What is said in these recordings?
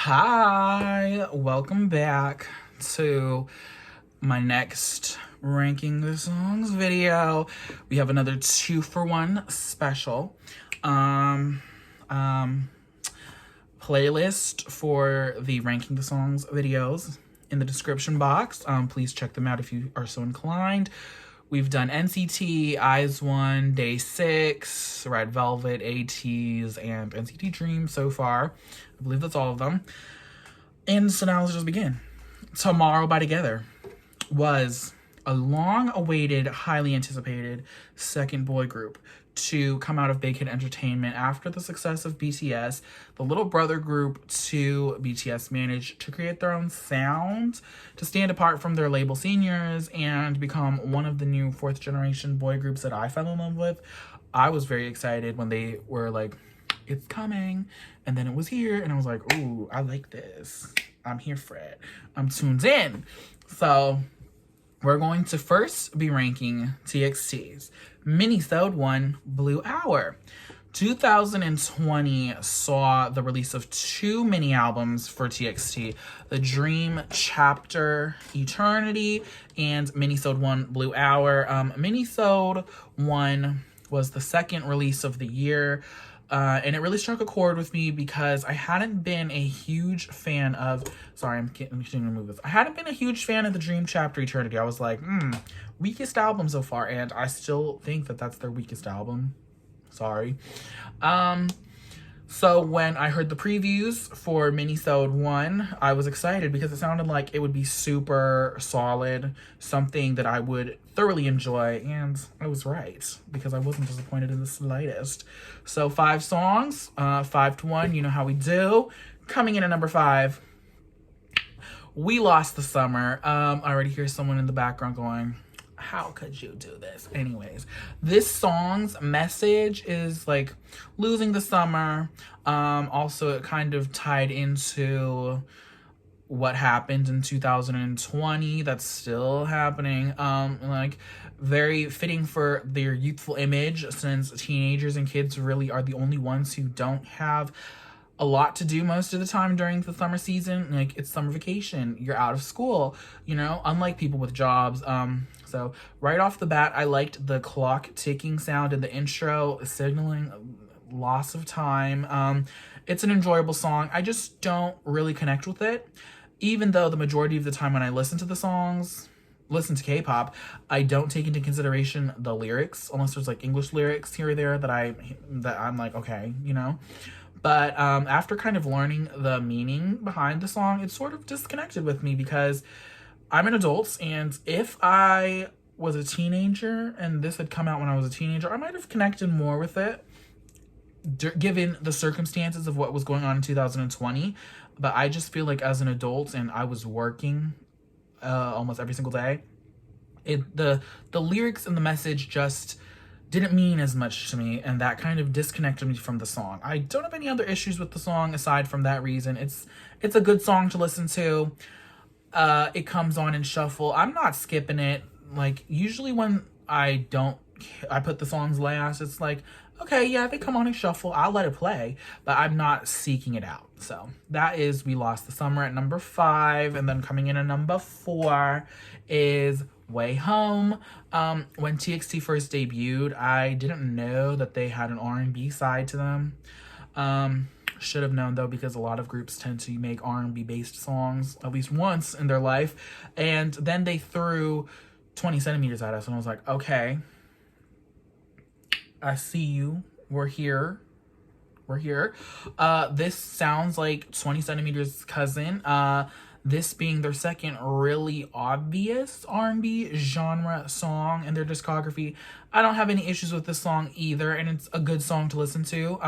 Hi, welcome back to my next ranking the songs video. We have another 2-for-1 special um playlist for the ranking the songs videos in the description box. Please check them out if you are so inclined. We've done NCT, Eyes One, Day 6, Red Velvet, ATEEZ, and NCT Dream so far. I believe that's all of them. And so now let's just begin. Tomorrow by Together was a long-awaited, highly anticipated second boy group to come out of Big Hit Entertainment after the success of BTS. The little brother group to BTS managed to create their own sound to stand apart from their label seniors and become one of the new fourth generation boy groups that I fell in love with. I was very excited when they were like, it's coming, and then it was here, and I was like, ooh, I like this. I'm here for it. I'm tuned in. So we're going to first be ranking TXT's minisode 1, Blue Hour. 2020 saw the release of 2 mini albums for TXT, The Dream Chapter Eternity and minisode 1, Blue Hour. Minisode 1 was the second release of the year. And it really struck a chord with me because I hadn't been a huge fan of... Sorry, I'm continuing to move this. I hadn't been a huge fan of The Dream Chapter Eternity. I was like, weakest album so far. And I still think that that's their weakest album. Sorry. So when I heard the previews for minisode 1, I was excited because it sounded like it would be super solid, something that I would thoroughly enjoy, and I was right because I wasn't disappointed in the slightest. So 5 songs, 5-1, you know how we do. Coming in at number 5, We Lost the Summer. I already hear someone in the background going, how could you do this? Anyways, this song's message is like losing the summer. Also, it kind of tied into what happened in 2020 that's still happening. Like very fitting for their youthful image, since teenagers and kids really are the only ones who don't have a lot to do most of the time during the summer season. Like, it's summer vacation, you're out of school, you know, unlike people with jobs. So right off the bat, I liked the clock ticking sound in the intro, signaling loss of time. It's an enjoyable song. I just don't really connect with it, even though the majority of the time when I listen to the songs, listen to K-pop, I don't take into consideration the lyrics, unless there's like English lyrics here or there that I'm like, okay, you know. But after kind of learning the meaning behind the song, it sort of disconnected with me because I'm an adult, and if I was a teenager and this had come out when I was a teenager, I might have connected more with it, given the circumstances of what was going on in 2020. But I just feel like as an adult, and I was working almost every single day, the lyrics and the message just didn't mean as much to me, and that kind of disconnected me from the song. I don't have any other issues with the song aside from that reason. It's a good song to listen to. It comes on in shuffle. I'm not skipping it. Like, usually when I put the songs last, it's like, okay, yeah, they come on in shuffle, I'll let it play, but I'm not seeking it out. So that is We Lost the Summer at number 5, and then coming in at number 4 is Way Home. When TXT first debuted, I didn't know that they had an R&B side to them. Should have known though, because a lot of groups tend to make R&B based songs at least once in their life. And then they threw 20 centimeters at us, and I was like, okay, I see you. We're here. This sounds like 20 centimeters' cousin. This being their second really obvious R&B genre song in their discography. I don't have any issues with this song either, and it's a good song to listen to.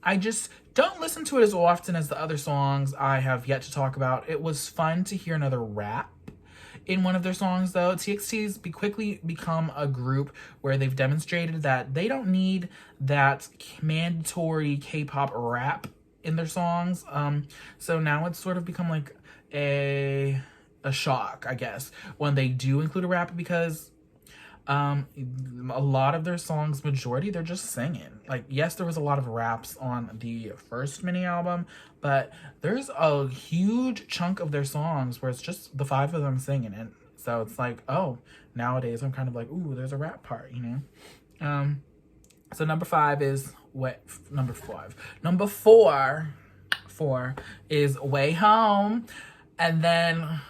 I just don't listen to it as often as the other songs I have yet to talk about. It was fun to hear another rap in one of their songs, though. TXT's quickly become a group where they've demonstrated that they don't need that mandatory K-pop rap in their songs. So now it's sort of become like a shock, I guess, when they do include a rap, because A lot of their songs, majority, they're just singing. Like, yes, there was a lot of raps on the first mini album, but there's a huge chunk of their songs where it's just the five of them singing it. So it's like, oh, nowadays I'm kind of like, ooh, there's a rap part, you know? So number five is number five. Number four is Way Home. And then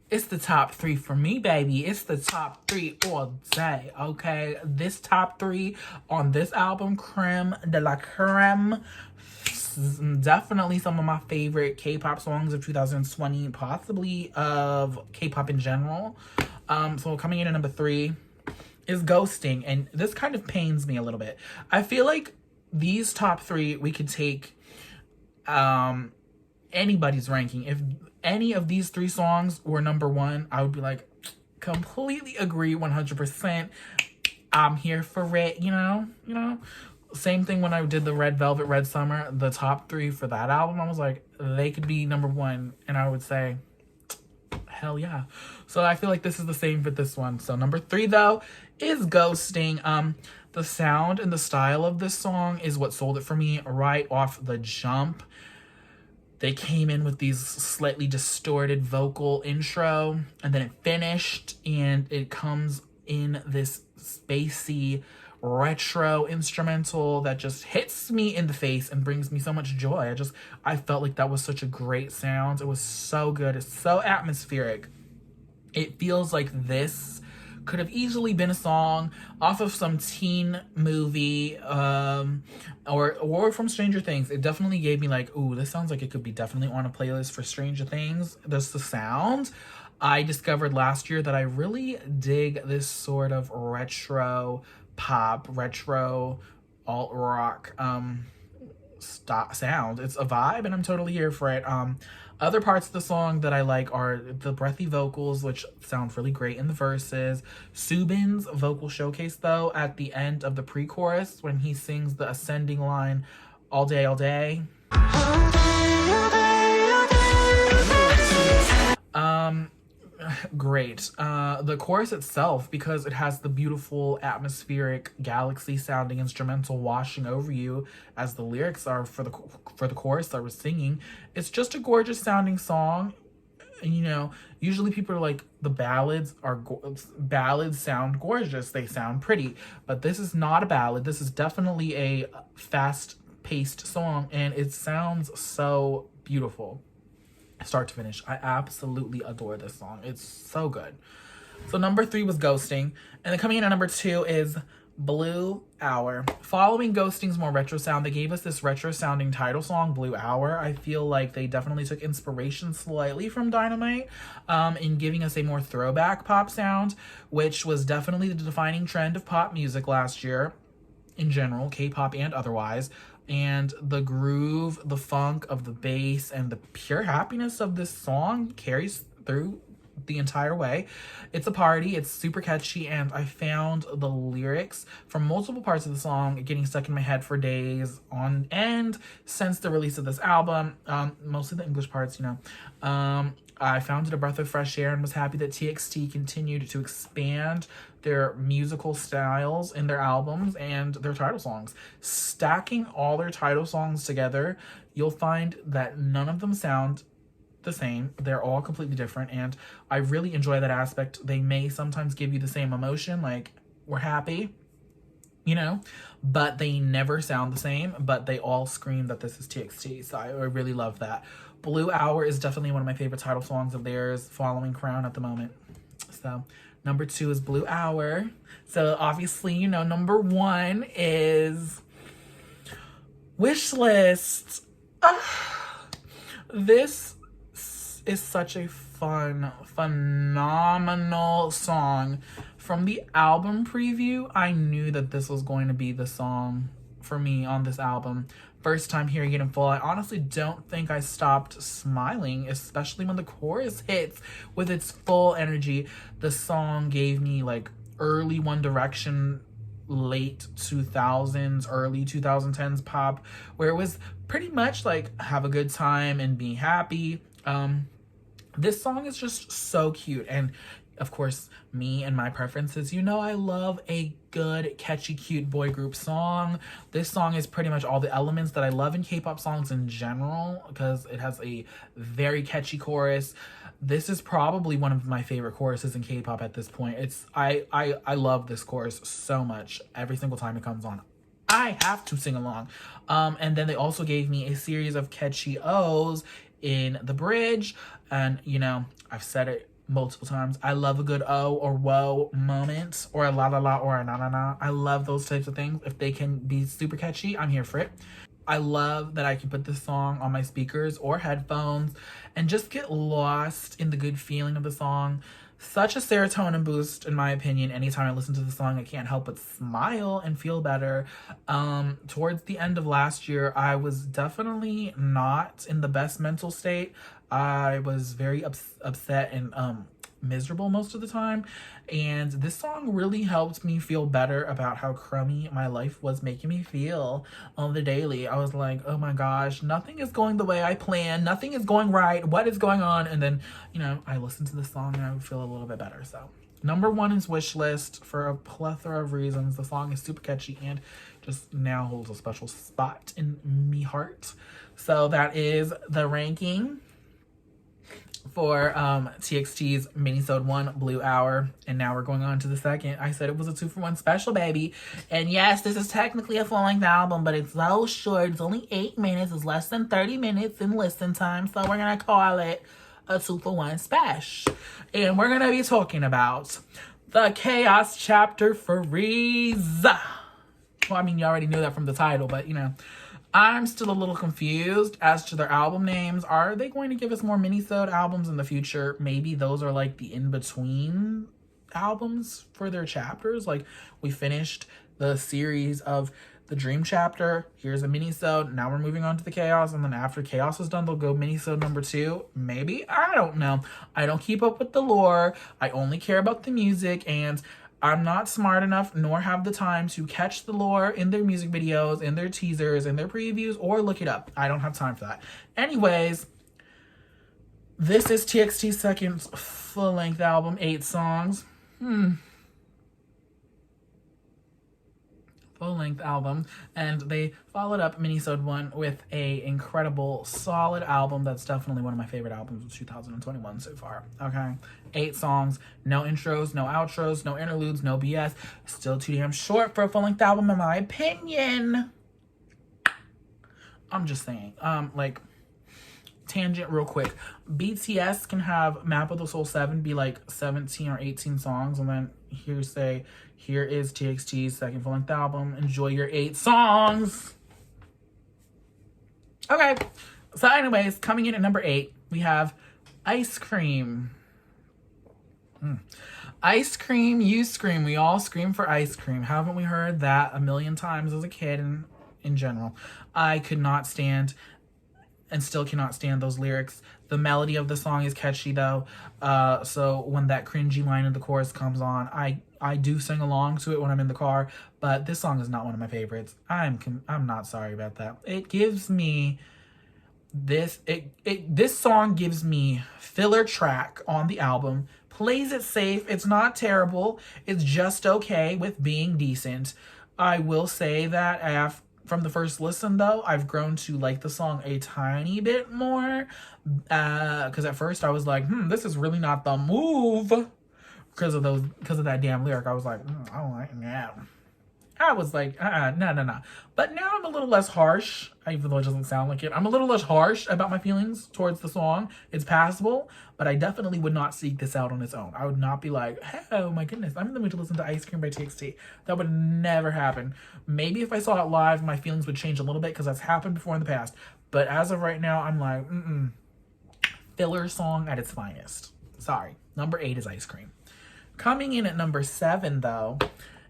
it's the top three for me, baby. It's the top three all day, okay? This top three on this album, creme de la creme. Definitely some of my favorite K-pop songs of 2020, possibly of K-pop in general. So coming in at number three is Ghosting. And this kind of pains me a little bit. I feel like these top three, we could take anybody's ranking. If any of these three songs were number one, I would be like, completely agree 100%. I'm here for it, you know? Same thing when I did the Red Velvet Red Summer, the top three for that album, I was like, they could be number one, and I would say, hell yeah. So I feel like this is the same for this one. So number three, though, is Ghosting. The sound and the style of this song is what sold it for me right off the jump. They came in with these slightly distorted vocal intro, and then it finished, and it comes in this spacey retro instrumental that just hits me in the face and brings me so much joy. I felt like that was such a great sound. It was so good. It's so atmospheric. It feels like this could have easily been a song off of some teen movie, or from Stranger Things. It definitely gave me like, ooh, this sounds like it could be definitely on a playlist for Stranger Things. That's the sound. I discovered last year that I really dig this sort of retro pop, retro alt rock sound. It's a vibe, and I'm totally here for it. Other parts of the song that I like are the breathy vocals, which sound really great in the verses. Subin's vocal showcase, though, at the end of the pre-chorus when he sings the ascending line, all day, all day. Great. The chorus itself, because it has the beautiful atmospheric galaxy sounding instrumental washing over you as the lyrics are for the chorus that we're singing, it's just a gorgeous sounding song. And, you know, usually people are like, the ballads sound gorgeous, they sound pretty, but this is not a ballad. This is definitely a fast-paced song, and it sounds so beautiful start to finish. I absolutely adore this song. It's so good. So number three was Ghosting, and then coming in at number two is Blue Hour. Following Ghosting's more retro sound, they gave us this retro sounding title song, Blue Hour. I feel like they definitely took inspiration slightly from Dynamite in giving us a more throwback pop sound, which was definitely the defining trend of pop music last year in general, K-pop and otherwise. And the groove, the funk of the bass, and the pure happiness of this song carries through the entire way. It's a party, it's super catchy, and I found the lyrics from multiple parts of the song getting stuck in my head for days on end since the release of this album. Mostly the English parts, you know. I found it a breath of fresh air and was happy that TXT continued to expand their musical styles in their albums and their title songs. Stacking all their title songs together, you'll find that none of them sound the same. They're all completely different, and I really enjoy that aspect. They may sometimes give you the same emotion, like, we're happy, you know, but they never sound the same, but they all scream that this is TXT, so I really love that. Blue Hour is definitely one of my favorite title songs of theirs, following Crown at the moment. So number two is Blue Hour. So obviously, you know, number one is Wishlist. This is such a fun, phenomenal song. From the album preview, I knew that this was going to be the song for me on this album. First time hearing it in full, I honestly don't think I stopped smiling, especially when the chorus hits with its full energy. The song gave me like early One Direction, late 2000s, early 2010s pop, where it was pretty much like have a good time and be happy. This song is just so cute, and of course, me and my preferences. You know, I love a good, catchy, cute boy group song. This song is pretty much all the elements that I love in K-pop songs in general, because it has a very catchy chorus. This is probably one of my favorite choruses in K-pop at this point. I love this chorus so much. Every single time it comes on, I have to sing along. And then they also gave me a series of catchy O's in the bridge. And, you know, I've said it multiple times. I love a good O or whoa moment, or a la la la or a na na na. I love those types of things. If they can be super catchy, I'm here for it. I love that I can put this song on my speakers or headphones and just get lost in the good feeling of the song. Such a serotonin boost, in my opinion. Anytime I listen to the song, I can't help but smile and feel better. Towards the end of last year, I was definitely not in the best mental state. I was very upset and miserable most of the time, and this song really helped me feel better about how crummy my life was making me feel on the daily. I was like, oh my gosh, nothing is going the way I planned, nothing is going right, what is going on? And then, you know, I listened to the song and I would feel a little bit better. So number one is Wishlist for a plethora of reasons. The song is super catchy and just now holds a special spot in me heart. So that is the ranking for TXT's minisode 1 Blue Hour. And now we're going on to the second. I said it was a 2-for-1 special, baby. And yes, this is technically a full-length album, but it's so short. It's only 8 minutes. It's less than 30 minutes in listen time. So we're going to call it a 2-for-1 special. And we're going to be talking about the Chaos chapter Freeze. Well, I mean, you already knew that from the title, but, you know, I'm still a little confused as to their album names. Are they going to give us more minisode albums in the future? Maybe those are like the in-between albums for their chapters. Like, we finished the series of the Dream chapter. Here's a minisode. Now we're moving on to the Chaos. And then after Chaos is done, they'll go minisode number 2. Maybe? I don't know. I don't keep up with the lore. I only care about the music, and I'm not smart enough nor have the time to catch the lore in their music videos, in their teasers, in their previews, or look it up. I don't have time for that. Anyways, this is TXT's second full-length album, 8 songs. Full-length album, and they followed up minisode 1 with a incredible solid album that's definitely one of my favorite albums of 2021 so far. Okay, 8 songs, no intros, no outros, no interludes, no BS. Still too damn short for a full-length album in my opinion. I'm just saying. Like, tangent real quick, BTS can have Map of the Soul 7 be like 17 or 18 songs, and then here is TXT's second full-length album. Enjoy your 8 songs. Okay, so anyways, coming in at number 8, we have Ice Cream. Ice cream, you scream. We all scream for ice cream. Haven't we heard that a million times as a kid and in general? I could not stand and still cannot stand those lyrics. The melody of the song is catchy though. So when that cringy line in the chorus comes on, I do sing along to it when I'm in the car, but this song is not one of my favorites. I'm not sorry about that. It gives me this song gives me filler track on the album. Plays it safe. It's not terrible. It's just okay with being decent. I will say that from the first listen, though, I've grown to like the song a tiny bit more. Because at first I was like, this is really not the move. Because of that damn lyric. I was like, I don't like that. I was like, no. But now I'm a little less harsh, even though it doesn't sound like it. I'm a little less harsh about my feelings towards the song. It's passable, but I definitely would not seek this out on its own. I would not be like, oh my goodness, I'm in the mood to listen to Ice Cream by TXT. That would never happen. Maybe if I saw it live, my feelings would change a little bit because that's happened before in the past. But as of right now, I'm like, filler song at its finest. Sorry. Number 8 is Ice Cream. Coming in at number 7, though,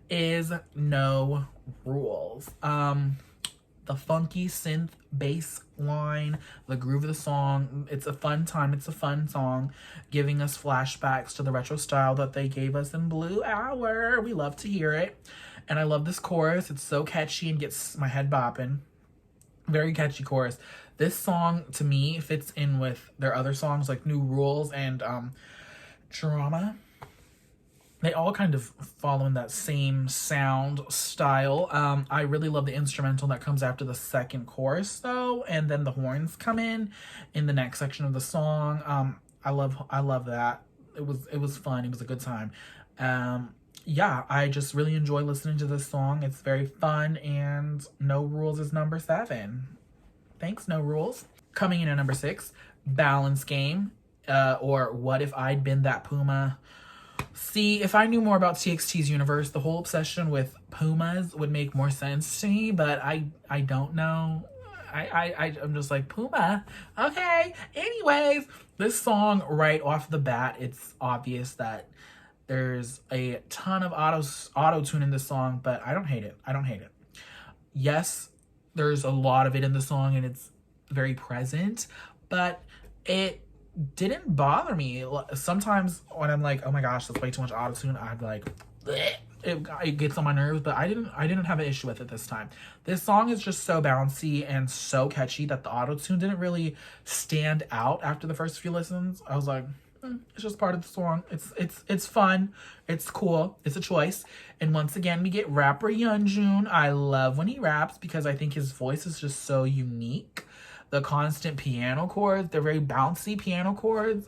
is No Rules. The funky synth bass line, the groove of the song. It's a fun time. It's a fun song, giving us flashbacks to the retro style that they gave us in Blue Hour. We love to hear it. And I love this chorus. It's so catchy and gets my head bopping. Very catchy chorus. This song, to me, fits in with their other songs like New Rules and Drama. they all kind of follow in that same sound style. I really love the instrumental that comes after the second chorus though, and then the horns come in the next section of the song. I love that. It was fun. It was a good time. Yeah, I just really enjoy listening to this song. It's very fun, and No Rules is number 7. Thanks, No Rules. Coming in at number 6, Balance Game, or What If I'd Been That Puma. See, if I knew more about TXT's universe, the whole obsession with pumas would make more sense to me, but I don't know. I'm just like, Puma? Okay. Anyways, this song right off the bat, it's obvious that there's a ton of auto-tune in this song, but I don't hate it. I don't hate it. Yes, there's a lot of it in the song and it's very present, but it didn't bother me. Sometimes when I'm like, oh my gosh, that's way too much auto-tune, I'm like, bleh. It gets on my nerves, but I didn't have an issue with it this time. This song is just so bouncy and so catchy that the auto-tune didn't really stand out after the first few listens. I was like, it's just part of the song. It's fun. It's cool. It's a choice. And once again, we get rapper Yeonjun. I love when he raps because I think his voice is just so unique. The constant piano chords, they're very bouncy piano chords.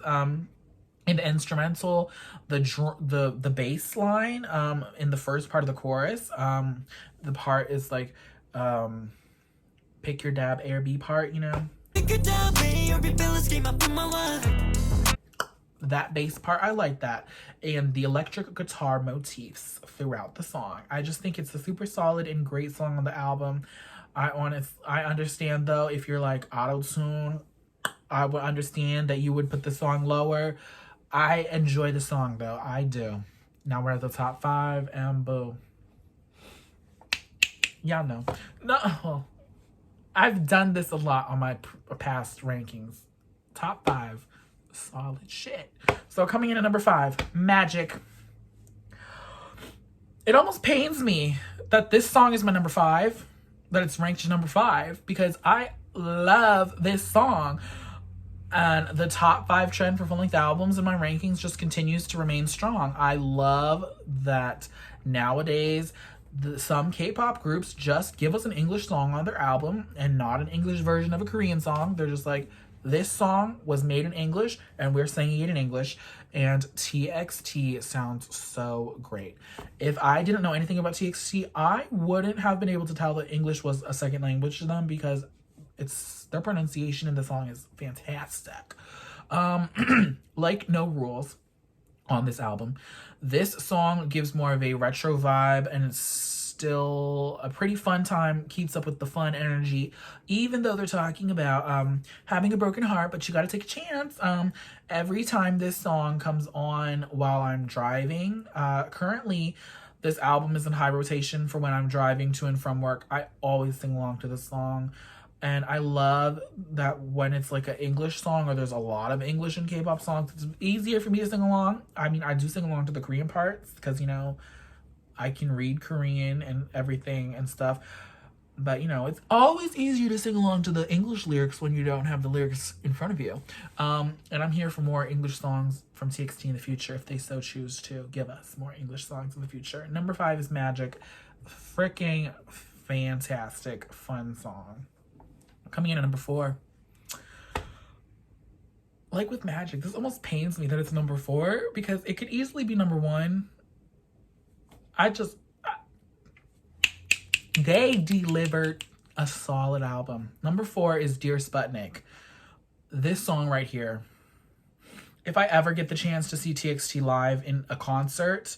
In the instrumental, the bass line in the first part of the chorus, the part is like pick your dab A or B part, you know. Pick your dab A or B, that bass part, I like that. And the electric guitar motifs throughout the song. I just think it's a super solid and great song on the album. I understand though, if you're like auto-tune, I would understand that you would put the song lower. I enjoy the song though, I do. Now we're at the top 5 and boo. Y'all know. No, I've done this a lot on my past rankings. Top 5. Solid shit. So coming in at number 5, Magic. It almost pains me that this song is my number 5, that it's ranked to number 5, because I love this song. And the top 5 trend for full-length albums in my rankings just continues to remain strong. I love that nowadays some K-pop groups just give us an English song on their album and not an English version of a Korean song. They're just like, this song was made in English and we're singing it in English, and TXT sounds so great. If I didn't know anything about TXT, I wouldn't have been able to tell that English was a second language to them, because their pronunciation in the song is fantastic. Like No Rules on this album, this song gives more of a retro vibe, and it's still a pretty fun time, keeps up with the fun energy, even though they're talking about having a broken heart, but you got to take a chance. Every time this song comes on while I'm driving, currently this album is in high rotation for when I'm driving to and from work. I always sing along to this song. And I love that when it's like an English song, or there's a lot of English in K-pop songs, it's easier for me to sing along. I mean, I do sing along to the Korean parts because, you know, I can read Korean and everything and stuff. But, you know, it's always easier to sing along to the English lyrics when you don't have the lyrics in front of you. And I'm here for more English songs from TXT in the future if they so choose to give us more English songs in the future. Number 5 is Magic. Freaking fantastic, fun song. Coming in at number 4. Like with Magic, this almost pains me that it's number 4 because it could easily be number 1. They delivered a solid album. Number 4 is Dear Sputnik. This song right here. If I ever get the chance to see TXT live in a concert,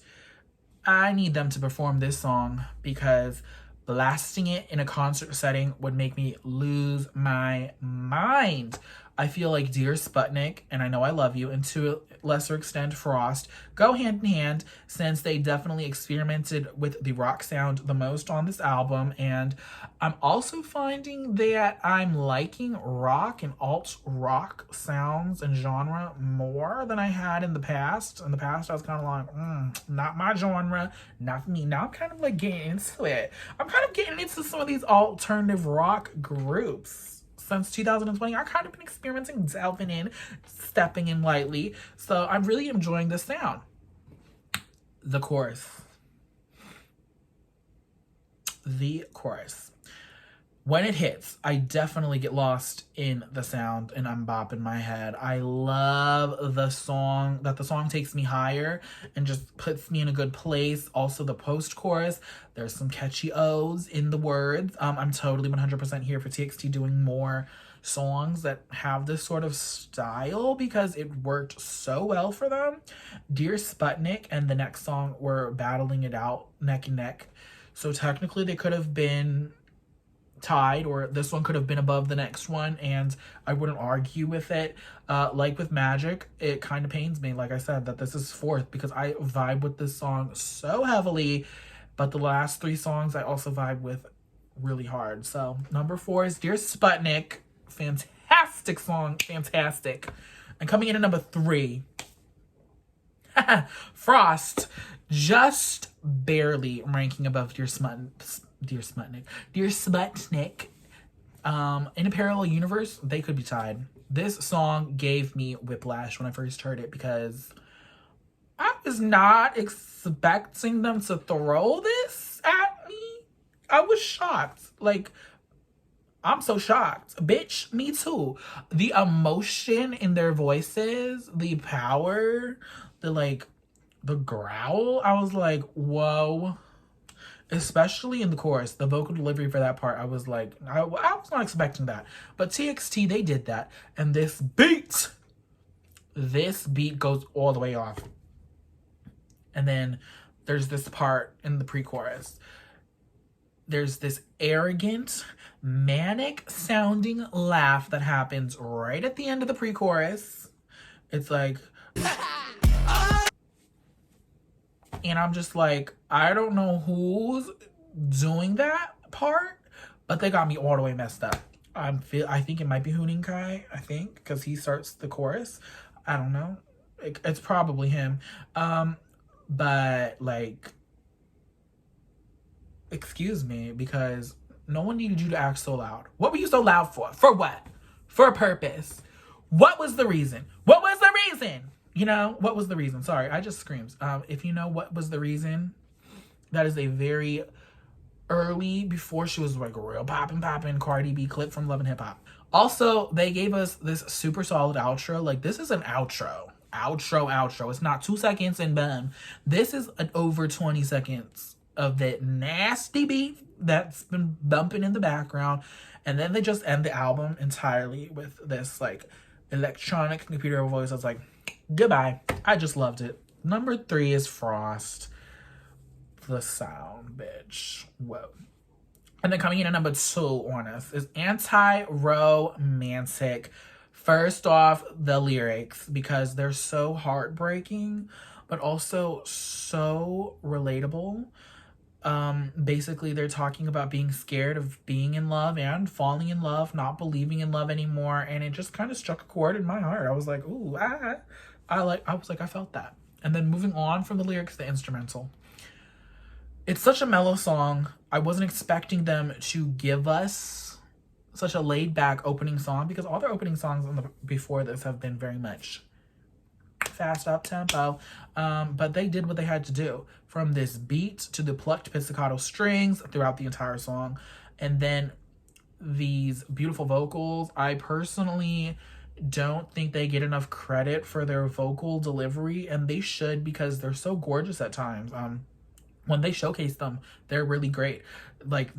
I need them to perform this song, because blasting it in a concert setting would make me lose my mind. I feel like Dear Sputnik and I Know I Love You, and to a lesser extent Frost, go hand in hand, since they definitely experimented with the rock sound the most on this album. And I'm also finding that I'm liking rock and alt rock sounds and genre more than I had in the past. In the past I was kind of like, not my genre, not for me. Now I'm kind of like getting into it. I'm kind of getting into some of these alternative rock groups. Since 2020, I've kind of been experimenting, delving in, stepping in lightly. So I'm really enjoying this sound. the chorus. The chorus. When it hits, I definitely get lost in the sound and I'm bopping my head. I love the song, that the song takes me higher and just puts me in a good place. Also the post-chorus, there's some catchy O's in the words. I'm totally 100% here for TXT doing more songs that have this sort of style because it worked so well for them. Dear Sputnik and the next song were battling it out neck and neck. So technically they could have been tied, or this one could have been above the next one, and I wouldn't argue with it. Like with Magic, it kind of pains me, like I said, that this is fourth because I vibe with this song so heavily, but the last three songs I also vibe with really hard. So number 4 is Dear Sputnik. Fantastic song, fantastic. And coming in at number 3, Frost, just barely ranking above Dear Sputnik. In a parallel universe, they could be tied. This song gave me whiplash when I first heard it because I was not expecting them to throw this at me. I was shocked. Like, I'm so shocked. Bitch, me too. The emotion in their voices, the power, the growl, I was like, whoa. Especially in the chorus, the vocal delivery for that part, I was like, I was not expecting that. But TXT, they did that. And this beat goes all the way off. And then there's this part in the pre-chorus. There's this arrogant, manic sounding laugh that happens right at the end of the pre-chorus. It's like... And I'm just like, I don't know who's doing that part, but they got me all the way messed up. I think it might be Huning Kai, because he starts the chorus. I don't know. It's probably him. But, like, excuse me, because no one needed you to act so loud. What were you so loud for? For what? For a purpose. What was the reason? What was the reason? You know, what was the reason? Sorry, I just screamed. If you know what was the reason, that is a very early, before she was like real poppin' Cardi B clip from Love and Hip Hop. Also, they gave us this super solid outro. Like, this is an outro. Outro. It's not 2 seconds and boom. This is an over 20 seconds of that nasty beat that's been bumping in the background. And then they just end the album entirely with this, like, electronic computer voice that's like, goodbye. I just loved it. Number 3 is Frost. The sound, bitch. Whoa. And then coming in at number 2 on us is Anti-Romantic. First off, the lyrics, because they're so heartbreaking, but also so relatable. Basically, they're talking about being scared of being in love and falling in love, not believing in love anymore, and it just kind of struck a chord in my heart. I was like, ooh, I felt that. And then moving on from the lyrics, the instrumental. It's such a mellow song. I wasn't expecting them to give us such a laid-back opening song, because all their opening songs before this have been very much fast up tempo. But they did what they had to do, from this beat to the plucked pizzicato strings throughout the entire song. And then these beautiful vocals. I personally don't think they get enough credit for their vocal delivery, and they should, because they're so gorgeous at times. When they showcase them, they're really great. Like,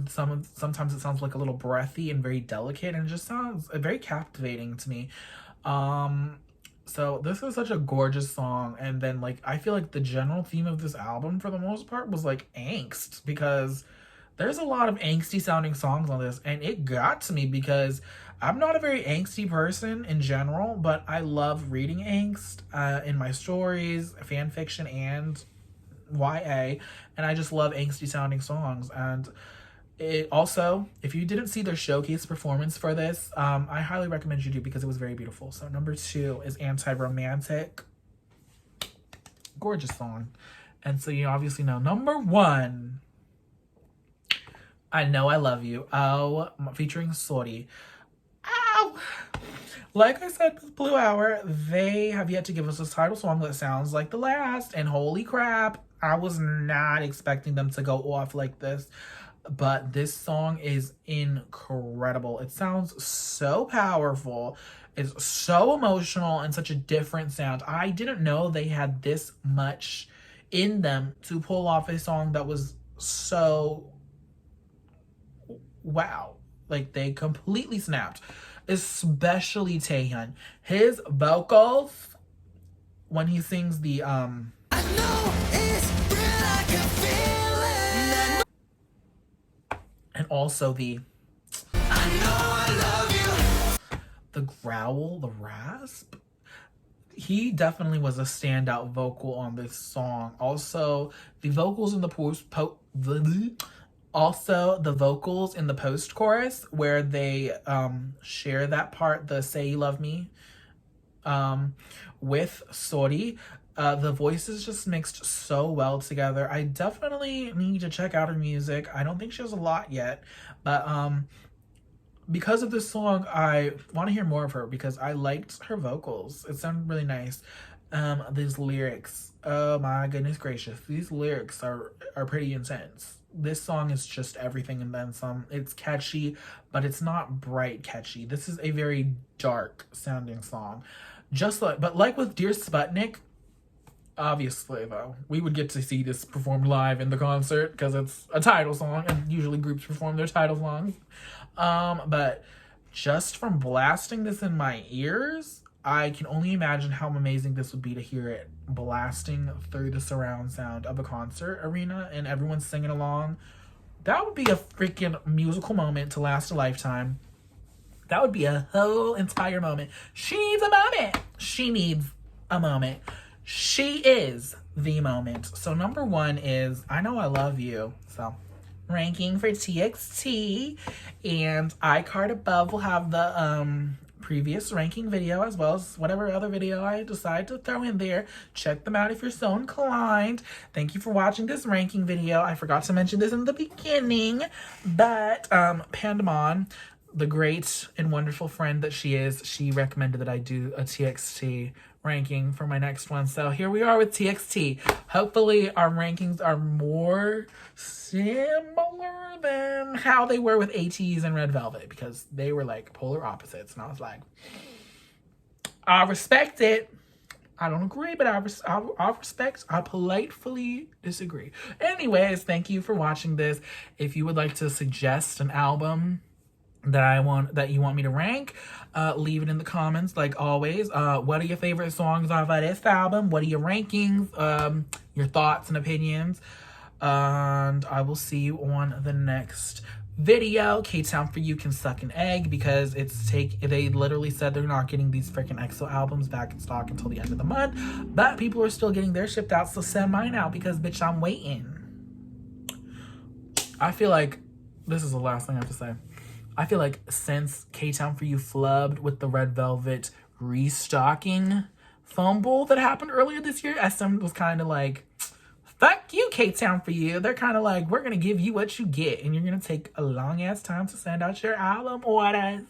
sometimes it sounds like a little breathy and very delicate, and it just sounds very captivating to me. So this is such a gorgeous song. And then, like, I feel like the general theme of this album for the most part was like angst, because there's a lot of angsty sounding songs on this, and it got to me because I'm not a very angsty person in general, but I love reading angst in my stories, fan fiction, and YA, and I just love angsty sounding songs. And it also, if you didn't see their showcase performance for this, I highly recommend you do, because it was very beautiful. So number 2 is Anti-Romantic. Gorgeous song. And so you obviously know number 1, I Know I Love You. Oh, featuring Sori. Ow! Like I said with Blue Hour, they have yet to give us a title song that sounds like the last. And holy crap, I was not expecting them to go off like this. But this song is incredible. It sounds so powerful. It's so emotional and such a different sound. I didn't know they had this much in them to pull off a song that was so wow. Like they completely snapped. Especially Taehyun. His vocals when he sings the I know it's real, I can feel it. And also the I know I love you. The growl, the rasp. He definitely was a standout vocal on this song. Also, the vocals in the post chorus where they share that part, the say you love me, with Sori. The voices just mixed so well together. I definitely need to check out her music. I don't think she has a lot yet, but because of this song, I want to hear more of her because I liked her vocals. It sounded really nice. These lyrics, oh my goodness gracious, these lyrics are pretty intense. This song is just everything and then some. It's catchy, but it's not bright catchy. This is a very dark sounding song. But like with Dear Sputnik, obviously though, we would get to see this performed live in the concert because it's a title song and usually groups perform their title songs. But just from blasting this in my ears, I can only imagine how amazing this would be to hear it blasting through the surround sound of a concert arena and everyone singing along. That would be a freaking musical moment to last a lifetime. That would be a whole entire moment. She needs a moment. She needs a moment. She is the moment. So number one is I Know I Love You. So ranking for TXT, and iCard above will have the previous ranking video as well as whatever other video I decide to throw in there. Check them out if you're so inclined. Thank you for watching this ranking video. I forgot to mention this in the beginning, but Pandamon, the great and wonderful friend that she is, she recommended that I do a TXT ranking for my next one. So here we are with TXT. Hopefully our rankings are more similar than how they were with ATEEZ and Red Velvet because they were like polar opposites. And I was like, I respect it. I don't agree, but I respect. I politely disagree. Anyways, thank you for watching this. If you would like to suggest an album that you want me to rank, leave it in the comments like always. What are your favorite songs off of this album? What are your rankings? Your thoughts and opinions, and I will see you on the next video. K-Town For You can suck an egg because they literally said they're not getting these freaking EXO albums back in stock until the end of the month, but people are still getting their shipped out, so send mine out because bitch, I'm waiting. I feel like this is the last thing I have to say. I feel like since K-Town For You flubbed with the Red Velvet restocking fumble that happened earlier this year, SM was kind of like, fuck you, K-Town For You. They're kind of like, we're going to give you what you get, and you're going to take a long-ass time to send out your album orders.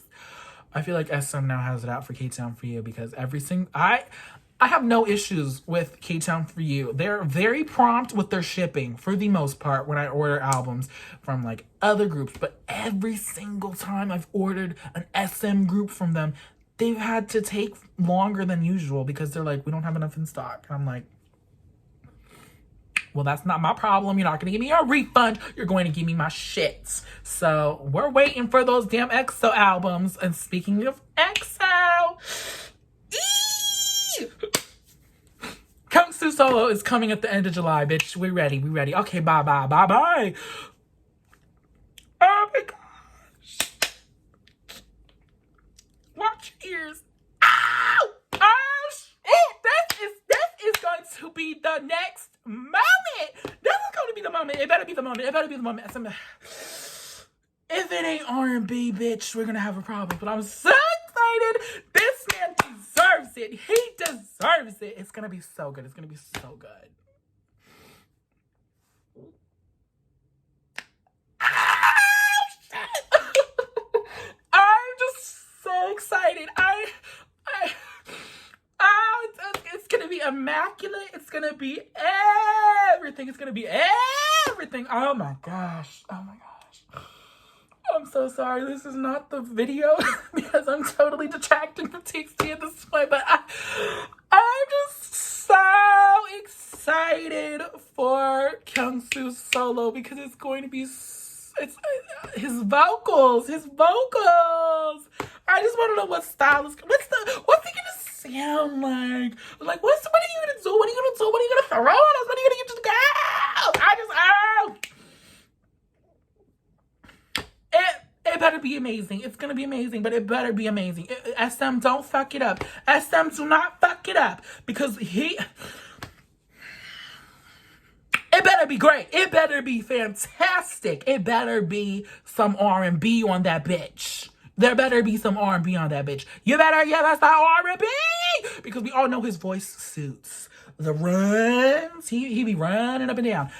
I feel like SM now has it out for K-Town For You because I have no issues with K-Town For You. They're very prompt with their shipping for the most part when I order albums from like other groups. But every single time I've ordered an SM group from them, they've had to take longer than usual because they're like, we don't have enough in stock. And I'm like, well, that's not my problem. You're not going to give me a refund. You're going to give me my shits. So we're waiting for those damn EXO albums. And speaking of EXO... Kung Fu Solo is coming at the end of July, bitch. We're ready. We ready. Okay, bye. Oh my gosh. Watch your ears. Ow! Oh shit! This is going to be the next moment. This is going to be the moment. It better be the moment. If it ain't R&B, bitch, we're gonna have a problem. But I'm so excited. This man deserves it. He deserves it. It's gonna be so good. It's gonna be so good. I'm just so excited. immaculate. It's gonna be everything. It's gonna be everything. Oh my gosh. Oh my gosh. I'm so sorry. This is not the video because I'm totally detracting from TXT at this point, but I'm just so excited for Kyungsu's solo because it's going to be his vocals. I just want to know what style is. What's he gonna sound like? Like, what are you gonna do? What are you gonna do? What are you gonna throw on us? What are you gonna get to the girls? It better be amazing. It's gonna be amazing, but it better be amazing. SM, don't fuck it up. SM, do not fuck it up because it better be great. It better be fantastic. It better be some R&B on that bitch. There better be some R&B on that bitch. You better give us that R&B because we all know his voice suits the runs. He be running up and down.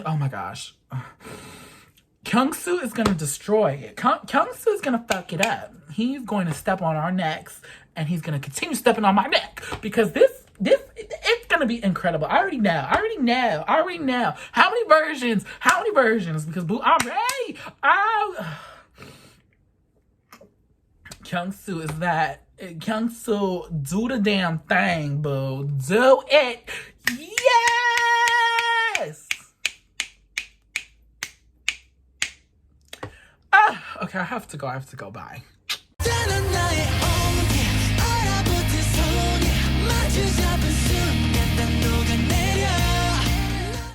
Oh my gosh. Kyungsu is gonna destroy it. Kyungsu is gonna fuck it up. He's going to step on our necks and he's gonna continue stepping on my neck because it's gonna be incredible. I already know. How many versions? Because boo, I'm ready. Kyungsu is that. Kyungsu, do the damn thing, boo. Do it. Yes! Okay, I have to go. Bye.